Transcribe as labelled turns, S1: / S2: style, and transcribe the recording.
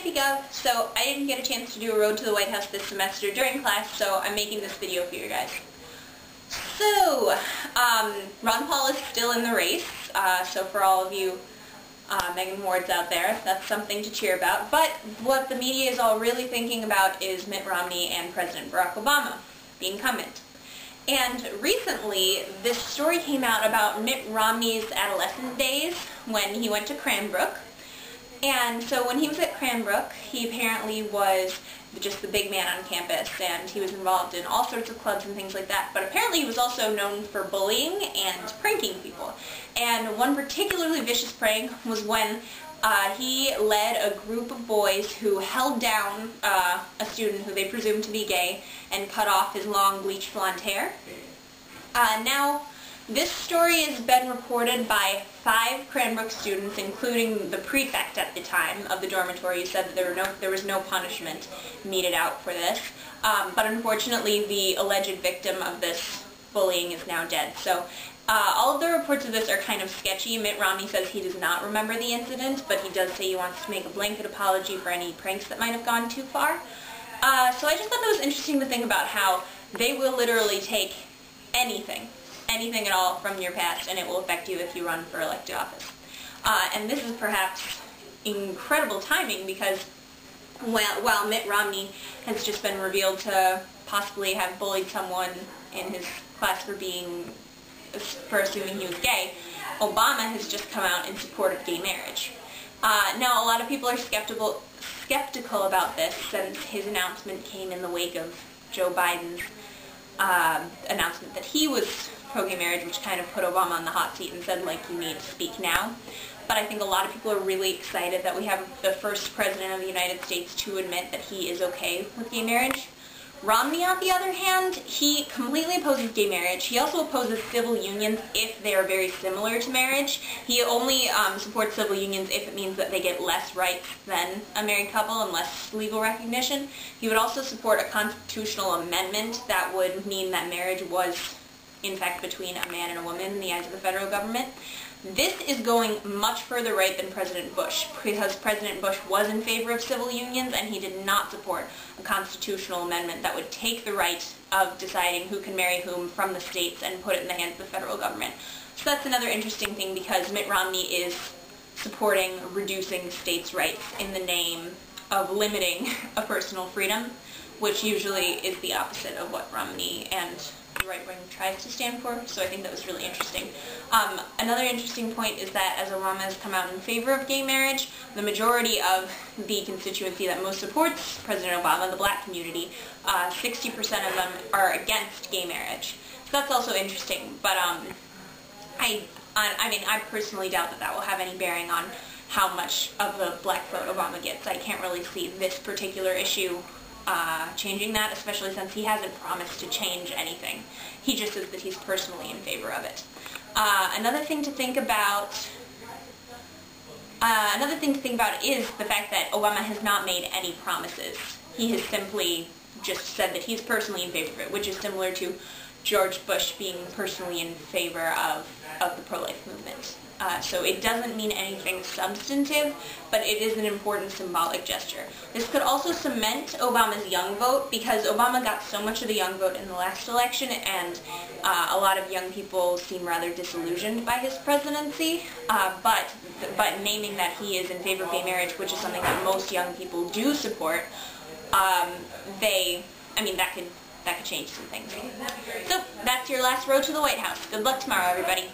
S1: JP so I didn't get a chance to do a Road to the White House this semester during class, so I'm making this video for you guys. So, Ron Paul is still in the race, so for all of you Megan Wards out there, that's something to cheer about. But what the media is all really thinking about is Mitt Romney and President Barack Obama, the incumbent. And recently, this story came out about Mitt Romney's adolescent days when he went to Cranbrook. And so when he was at Cranbrook, he apparently was just the big man on campus, and he was involved in all sorts of clubs and things like that. But apparently he was also known for bullying and pranking people. And one particularly vicious prank was when he led a group of boys who held down a student who they presumed to be gay and cut off his long bleached blonde hair. Now, this story has been reported by 5 Cranbrook students, including the prefect at the time of the dormitory, who said that there was no punishment meted out for this. But unfortunately, the alleged victim of this bullying is now dead. So all of the reports of this are kind of sketchy. Mitt Romney says he does not remember the incident, but he does say he wants to make a blanket apology for any pranks that might have gone too far. So I just thought that was interesting to think about how they will literally take anything at all from your past, and it will affect you if you run for elected office. And this is perhaps incredible timing because while Mitt Romney has just been revealed to possibly have bullied someone in his class for assuming he was gay, Obama has just come out in support of gay marriage. Now, a lot of people are skeptical about this since his announcement came in the wake of Joe Biden's announcement that he was pro-gay marriage, which kind of put Obama on the hot seat and said, like, you need to speak now. But I think a lot of people are really excited that we have the first president of the United States to admit that he is okay with gay marriage. Romney, on the other hand, he completely opposes gay marriage. He also opposes civil unions if they are very similar to marriage. He only supports civil unions if it means that they get less rights than a married couple and less legal recognition. He would also support a constitutional amendment that would mean that marriage was, in fact, between a man and a woman in the eyes of the federal government. This is going much further right than President Bush, because President Bush was in favor of civil unions and he did not support a constitutional amendment that would take the right of deciding who can marry whom from the states and put it in the hands of the federal government. So that's another interesting thing, because Mitt Romney is supporting reducing states' rights in the name of limiting a personal freedom, which usually is the opposite of what Romney and the right wing tries to stand for, so I think that was really interesting. Another interesting point is that as Obama has come out in favor of gay marriage, the majority of the constituency that most supports President Obama, the black community, 60% of them are against gay marriage. So that's also interesting, but I personally doubt that will have any bearing on how much of the black vote Obama gets. I can't really see this particular issue changing that, especially since he hasn't promised to change anything. He just says that he's personally in favor of it. Another thing to think about is the fact that Obama has not made any promises. He has simply just said that he's personally in favor of it, which is similar to George Bush being personally in favor of the pro-life movement. So it doesn't mean anything substantive, but it is an important symbolic gesture. This could also cement Obama's young vote, because Obama got so much of the young vote in the last election, and a lot of young people seem rather disillusioned by his presidency. But naming that he is in favor of gay marriage, which is something that most young people do support, that could change some things. So that's your last road to the White House. Good luck tomorrow, everybody.